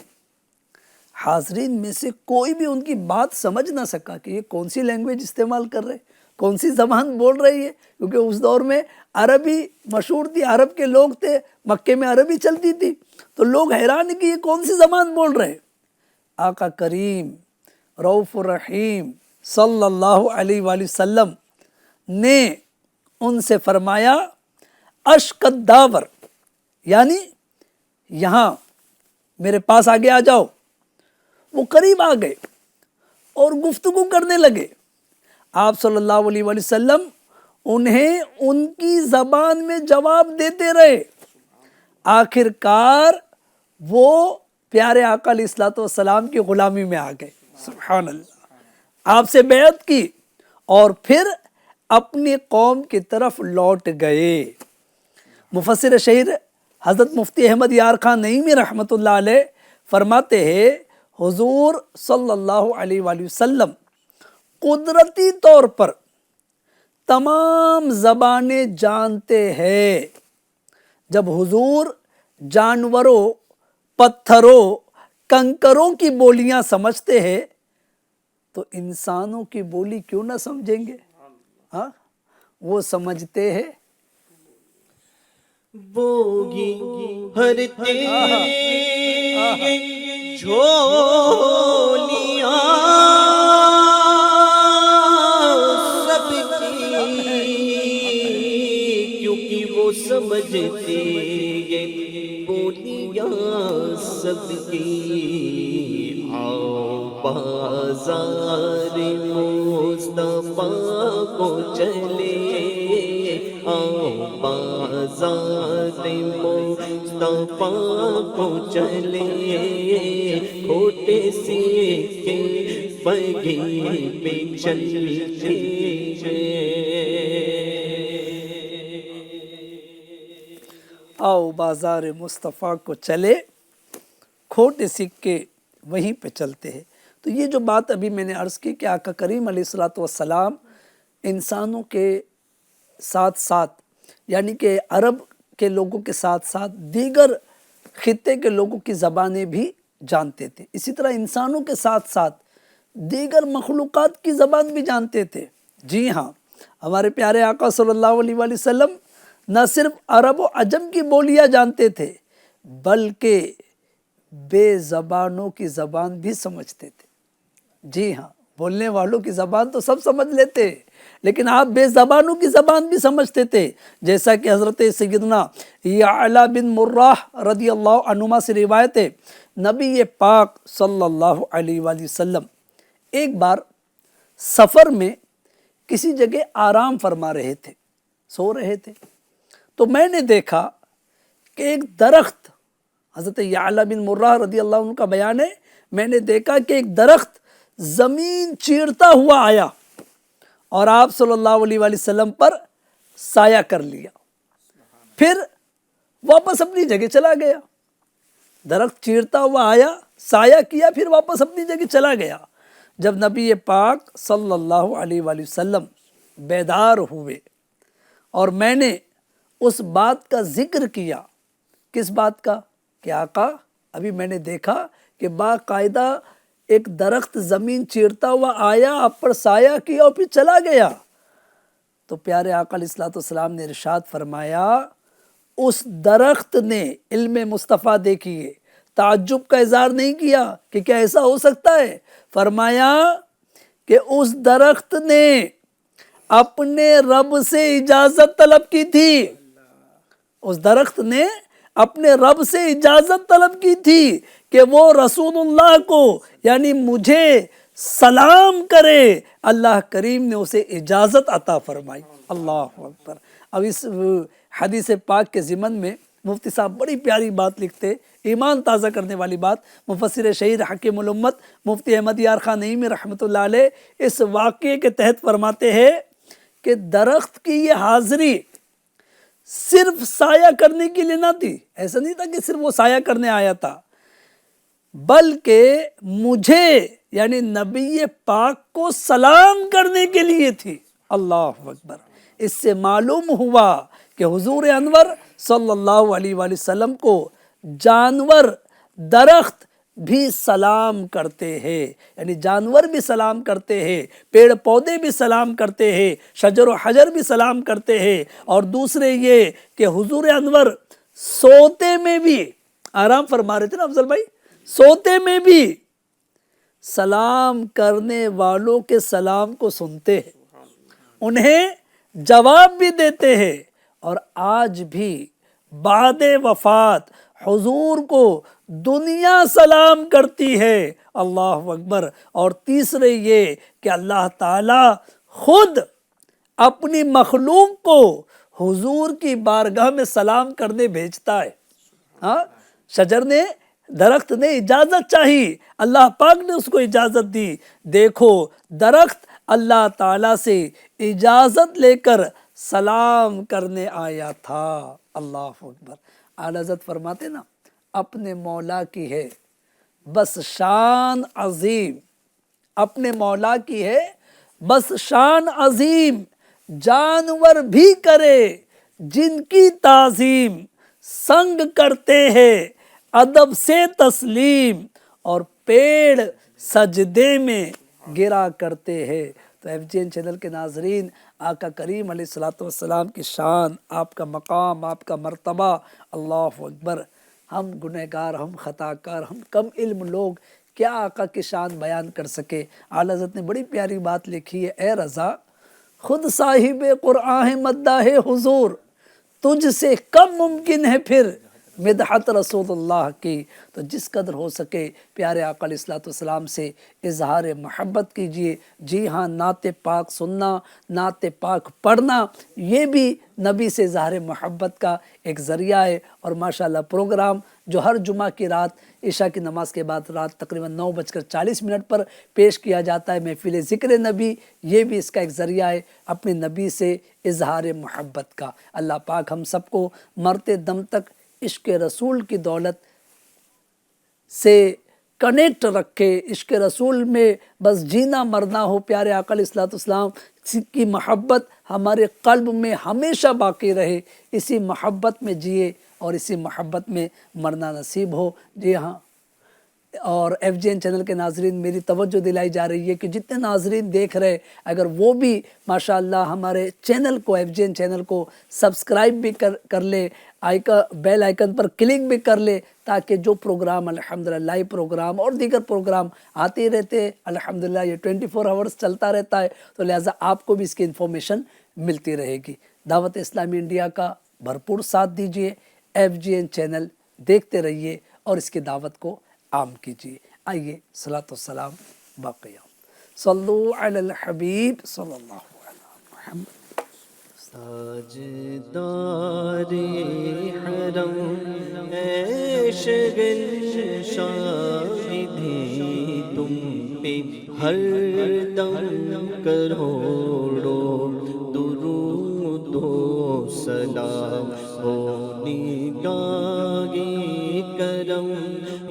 Speaker 2: حاضرین میں سے کوئی بھی ان کی بات سمجھ نہ سکا کہ یہ کون سی لینگویج استعمال کر رہے، کون سی زبان بول رہی ہے، کیونکہ اس دور میں عربی مشہور تھی، عرب کے لوگ تھے، مکے میں عربی چلتی تھی، تو لوگ حیران کہ یہ کون سی زبان بول رہے۔ آقا کریم رؤوف الرحیم صلی اللہ علیہ وآلہ وسلم نے ان سے فرمایا، اشکت داور، یعنی یہاں میرے پاس آگے آ جاؤ۔ وہ قریب آ گئے اور گفتگو کرنے لگے۔ آپ صلی اللہ علیہ وآلہ وسلم انہیں ان کی زبان میں جواب دیتے رہے۔ آخر کار وہ پیارے آقا علیہ السلام کی غلامی میں آ گئے۔ سبحان اللہ۔ آپ سے بیعت کی اور پھر اپنی قوم کی طرف لوٹ گئے۔ مفسر شہیر حضرت مفتی احمد یار خان نعیمی رحمۃ اللہ علیہ فرماتے ہیں، حضور صلی اللہ علیہ وآلہ وسلم قدرتی طور پر تمام زبانیں جانتے ہیں۔ جب حضور جانوروں، پتھروں، کنکروں کی بولیاں سمجھتے ہیں تو انسانوں کی بولی کیوں نہ سمجھیں گے؟ ہاں، وہ سمجھتے ہیں۔
Speaker 3: بوگی بھرتے جھولیاں سب کی، کیونکہ وہ سمجھتے یہ بولیاں سب کی۔ آؤ بازار مصطفیٰ کو چلے، آؤ بازار مصطفیٰ کو چلے کھوٹے سکے پگی پہ چلتے
Speaker 2: آؤ بازار مصطفیٰ کو چلے کھوٹے سکے وہیں پہ چلتے ہیں۔ تو یہ جو بات ابھی میں نے عرض کی کہ آقا کریم علیہ الصلوۃ والسلام انسانوں کے ساتھ ساتھ یعنی کہ عرب کے لوگوں کے ساتھ ساتھ دیگر خطے کے لوگوں کی زبانیں بھی جانتے تھے، اسی طرح انسانوں کے ساتھ ساتھ دیگر مخلوقات کی زبان بھی جانتے تھے۔ جی ہاں، ہمارے پیارے آقا صلی اللہ علیہ وآلہ وسلم نہ صرف عرب و عجم کی بولیاں جانتے تھے بلکہ بے زبانوں کی زبان بھی سمجھتے تھے۔ جی ہاں، بولنے والوں کی زبان تو سب سمجھ لیتے لیکن آپ بے زبانوں کی زبان بھی سمجھتے تھے، جیسا کہ حضرت سیدنا یعلا بن مرہ رضی اللہ عنہما سے روایت ہے، نبی پاک صلی اللہ علیہ وآلہ وسلم ایک بار سفر میں کسی جگہ آرام فرما رہے تھے، سو رہے تھے، تو میں نے دیکھا کہ ایک درخت، حضرت یعلا بن مرہ رضی اللہ عنہ کا بیان ہے، میں نے دیکھا کہ ایک درخت زمین چیرتا ہوا آیا اور آپ صلی اللہ علیہ وآلہ وسلم پر سایہ کر لیا، پھر واپس اپنی جگہ چلا گیا۔ درخت چیرتا ہوا آیا، سایہ کیا، پھر واپس اپنی جگہ چلا گیا۔ جب نبی پاک صلی اللہ علیہ وآلہ وسلم بیدار ہوئے اور میں نے اس بات کا ذکر کیا، کس بات کا؟ کہ آقا ابھی میں نے دیکھا کہ باقاعدہ ایک درخت زمین چیرتا ہوا آیا، آپ پر سایہ کیا اور پھر چلا گیا، تو پیارے آقا علیہ الصلوۃ والسلام نے ارشاد فرمایا، اس درخت نے علم مصطفیٰ دیکھیے، تعجب کا اظہار نہیں کیا کہ کیا ایسا ہو سکتا ہے، فرمایا کہ اس درخت نے اپنے رب سے اجازت طلب کی تھی، اس درخت نے اپنے رب سے اجازت طلب کی تھی کہ وہ رسول اللہ کو یعنی مجھے سلام کرے، اللہ کریم نے اسے اجازت عطا فرمائی۔ اللہ اکبر۔ اب اس حدیث پاک کے ضمن میں مفتی صاحب بڑی پیاری بات لکھتے، ایمان تازہ کرنے والی بات، مفسر شہیر حکیم الامت مفتی احمد یار خان نعیمی رحمۃ اللہ علیہ اس واقعے کے تحت فرماتے ہیں کہ درخت کی یہ حاضری صرف سایہ کرنے کے لیے نہ تھی، ایسا نہیں تھا کہ صرف وہ سایہ کرنے آیا تھا، بلکہ مجھے یعنی نبی پاک کو سلام کرنے کے لیے تھی۔ اللہ اکبر۔ اس سے معلوم ہوا کہ حضور انور صلی اللہ علیہ وآلہ وسلم کو جانور درخت بھی سلام کرتے ہیں، یعنی جانور بھی سلام کرتے ہیں، پیڑ پودے بھی سلام کرتے ہیں، شجر و حجر بھی سلام کرتے ہیں، اور دوسرے یہ کہ حضور انور سوتے میں بھی آرام فرما رہے تھے نا افضل بھائی، سوتے میں بھی سلام کرنے والوں کے سلام کو سنتے ہیں، انہیں جواب بھی دیتے ہیں، اور آج بھی بعد وفات حضور کو دنیا سلام کرتی ہے۔ اللہ اکبر۔ اور تیسرے یہ کہ اللہ تعالی خود اپنی مخلوق کو حضور کی بارگاہ میں سلام کرنے بھیجتا ہے۔ ہاں، شجر نے، درخت نے اجازت چاہی، اللہ پاک نے اس کو اجازت دی، دیکھو درخت اللہ تعالیٰ سے اجازت لے کر سلام کرنے آیا تھا۔ اللہ اکبر۔ اعلیٰ حضرت فرماتے نا، اپنے مولا کی ہے بس شان عظیم، اپنے مولا کی ہے بس شان عظیم، جانور بھی کرے جن کی تعظیم، سنگ کرتے ہیں ادب سے تسلیم، اور پیڑ سجدے میں گرا کرتے ہیں۔ تو ایف جی این چینل کے ناظرین، آقا کریم علیہ الصلوۃ والسلام کی شان، آپ کا مقام، آپ کا مرتبہ، اللہ اکبر۔ ہم گنہگار، ہم خطا کار، ہم کم علم لوگ کیا آقا کی شان بیان کر سکے۔ اعلیٰ حضرت نے بڑی پیاری بات لکھی ہے، اے رضا خود صاحب قرآن مداح حضور، تجھ سے کم ممکن ہے پھر مدحت رسول اللہ کی، تو جس قدر ہو سکے پیارے آقا علیہ الصلوۃ والسلام سے اظہار محبت کیجئے۔ جی ہاں، نعت پاک سننا، نعت پاک پڑھنا، یہ بھی نبی سے اظہار محبت کا ایک ذریعہ ہے۔ اور ماشاءاللہ پروگرام جو ہر جمعہ کی رات عشاء کی نماز کے بعد رات تقریباً 9:40 پر پیش کیا جاتا ہے، محفل ذکر نبی، یہ بھی اس کا ایک ذریعہ ہے اپنے نبی سے اظہار محبت کا۔ اللہ پاک ہم سب کو مرتے دم تک عشق رسول کی دولت سے کنیکٹ رکھے، عشق رسول میں بس جینا مرنا ہو، پیارے آقا علیہ الصلوۃ والسلام کی محبت ہمارے قلب میں ہمیشہ باقی رہے، اسی محبت میں جیے اور اسی محبت میں مرنا نصیب ہو۔ جی ہاں، اور ایف جی این چینل کے ناظرین، میری توجہ دلائی جا رہی ہے کہ جتنے ناظرین دیکھ رہے اگر وہ بھی ماشاءاللہ ہمارے چینل کو، ایف جی این چینل کو سبسکرائب بھی کر لے، بیل آئیکن پر کلک بھی کر لے، تاکہ جو پروگرام الحمدللہ لائیو پروگرام اور دیگر پروگرام آتے ہی رہتے ہیں، الحمدللہ یہ 24 آورز چلتا رہتا ہے، تو لہٰذا آپ کو بھی اس کی انفارمیشن ملتی رہے گی۔ دعوت اسلامی انڈیا کا بھرپور ساتھ دیجیے، ایف جی این چینل دیکھتے رہیے اور اس کی دعوت کو عام کیجیے۔ آئیے صلاۃ والسلام باقیہ، صلو علی الحبیب صلی اللہ علیہ محمد۔
Speaker 3: تاجدار حرم اے شگن شاہدی تم پہ ہر دم کروڑوں درود و سلام ہو، نگاہ کرم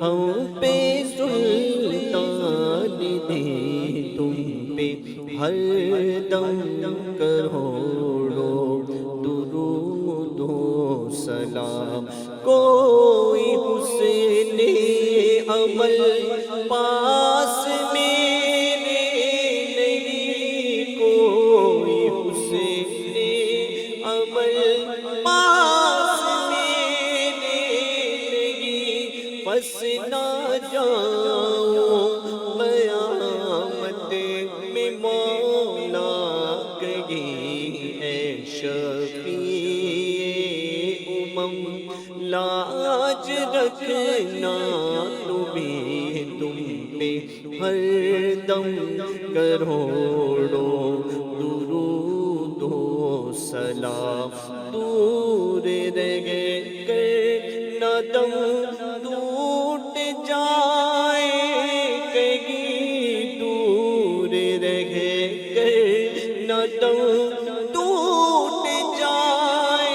Speaker 3: ہم پہ سلطان دی تم پہ ہر دم کروڑوں درود و سلام۔ کوئی حسن عمل پاس میرے نہیں، کوئی حسن عمل پاس میرے نہیں، پس نہ جاؤں قیامت میں مولا کہیں اے شفیع امم لاج رکھنا تم پہ ہر دم کروڑوں درود و سلام۔ دور رہ کر نہ دم ٹوٹ جائے کہیں، دور رہ کر نہ دم ٹوٹ جائے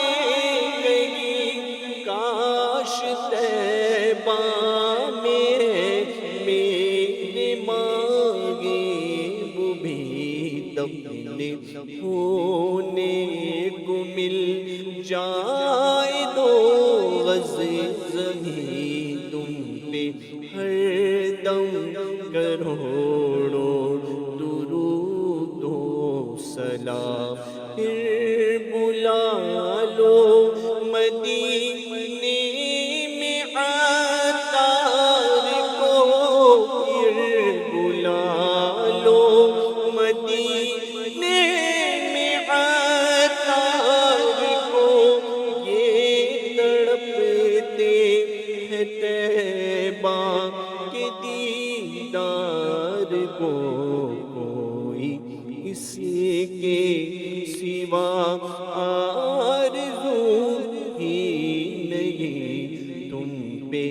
Speaker 3: کہیں، کاش طیبہ میں میرے مانگے وہ بھی دفن ہونے کو مل جائے، دو غز زمین تم پہ ہر دم کروڑوں درود و سلام۔ پھر بلا لو مدینے میں عطار کو، پھر بلا لو مدینے میں عطار کو، یہ تڑپتے ہیں طیبہ کے دیدار کو، کوئی اس کے سوا آرزو ہی نہیں، تم پہ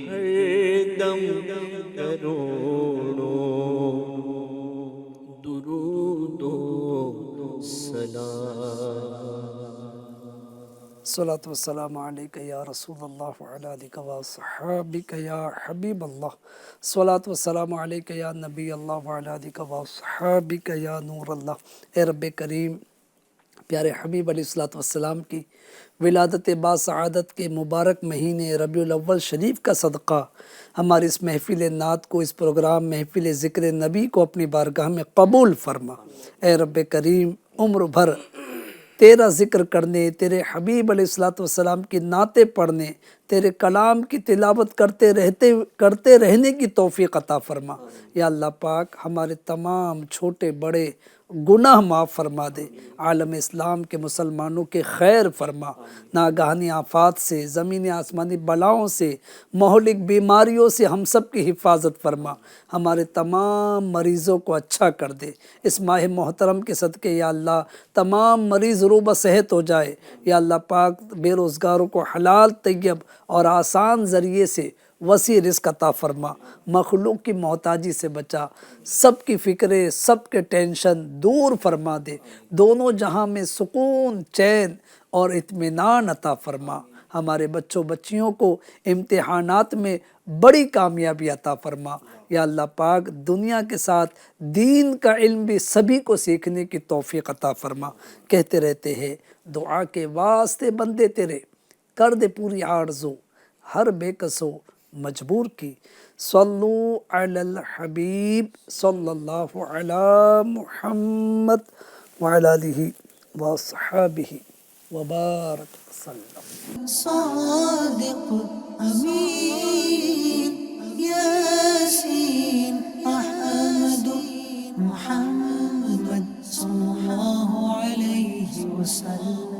Speaker 3: ہر دم کروڑوں درود و سلام۔
Speaker 2: الصلاۃ والسلام علیک یا رسول اللہ وعلی آلک وصحابک یا حبیب اللہ، الصلاۃ والسلام علیک یا نبی اللہ وعلی آلک وصحابک یا نور اللہ۔ اے رب کریم، پیارے حبیب علیہ الصلوۃ والسلام کی ولادت باسعادت کے مبارک مہینے ربیع الاول شریف کا صدقہ ہماری اس محفل نعت کو، اس پروگرام محفل ذکر نبی کو اپنی بارگاہ میں قبول فرما۔ اے رب کریم، عمر بھر تیرا ذکر کرنے، تیرے حبیب علیہ الصلوۃ والسلام کی نعتیں پڑھنے، تیرے کلام کی تلاوت کرتے رہنے کی توفیق عطا فرما۔ یا اللہ پاک، ہمارے تمام چھوٹے بڑے گناہ معاف فرما دے، عالم اسلام کے مسلمانوں کے خیر فرما، ناگہانی آفات سے، زمینی آسمانی بلاؤں سے، مہلک بیماریوں سے ہم سب کی حفاظت فرما، ہمارے تمام مریضوں کو اچھا کر دے۔ اس ماہ محترم کے صدقے یا اللہ تمام مریض روبہ صحت ہو جائے، یا اللہ پاک بے روزگاروں کو حلال طیب اور آسان ذریعے سے وسیع رزق عطا فرما، مخلوق کی محتاجی سے بچا، سب کی فکریں، سب کے ٹینشن دور فرما دے، دونوں جہاں میں سکون، چین اور اطمینان عطا فرما، ہمارے بچوں بچیوں کو امتحانات میں بڑی کامیابی عطا فرما، یا اللہ پاک دنیا کے ساتھ دین کا علم بھی سبھی کو سیکھنے کی توفیق عطا فرما۔ کہتے رہتے ہیں دعا کے واسطے بندے تیرے، کر دے پوری آرزو ہر بے کسو مجبور کی۔ صلو علی الحبیب صلی اللہ علی محمد وعلی آلہ وصحبہ وبارک وسلم۔
Speaker 1: صادق أمين ياسين أحمد محمد صلى الله عليه وسلم